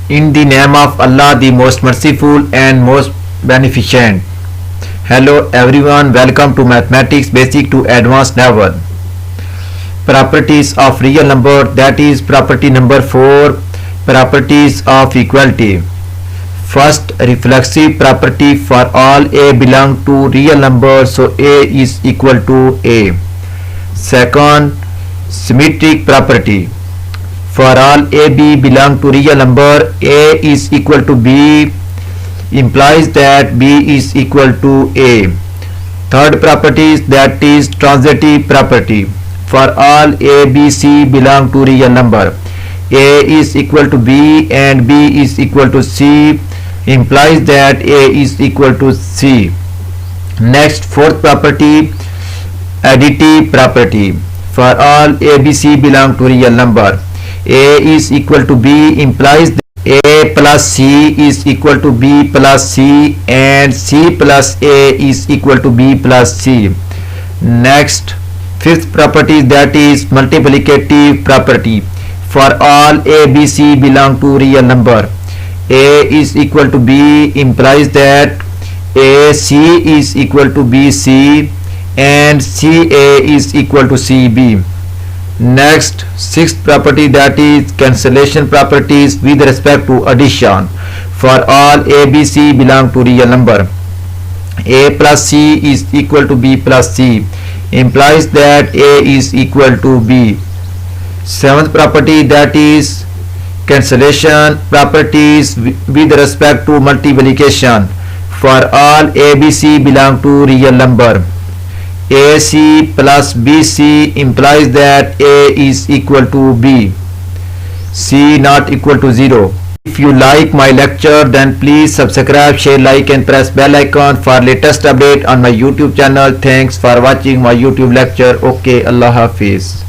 In the name of Allah, the most merciful and most beneficent. Hello everyone, welcome to Mathematics Basic to Advanced level. Properties of real number, that is property number 4, properties of equality. First, reflexive property, for all a belong to real number, so a is equal to a. Second, symmetric property, for all ab belong to real number, a is equal to b implies that b is equal to a. Third property, that is transitive property, for all a b c belong to real number, a is equal to b and b is equal to c implies that a is equal to c. Next, fourth property, additive property, for all a b c belong to real number, a is equal to b implies that a plus c is equal to b plus c and c plus a is equal to b plus c. Next, fifth property, that is multiplicative property, for all a b c belong to real number, a is equal to b implies that a c is equal to b c and c a is equal c b. Next, sixth property, that is cancellation properties with respect to addition, for all a b c belong to real number, a plus c is equal to b plus c implies that a is equal to b. Seventh property, that is cancellation properties with respect to multiplication, for all a b c belong to real number, ac plus bc implies that a is equal to b, c not equal to 0. If you like my lecture, then please subscribe, share, like and press bell icon for latest update on my YouTube channel. Thanks for watching my YouTube lecture. Okay, Allah Hafiz.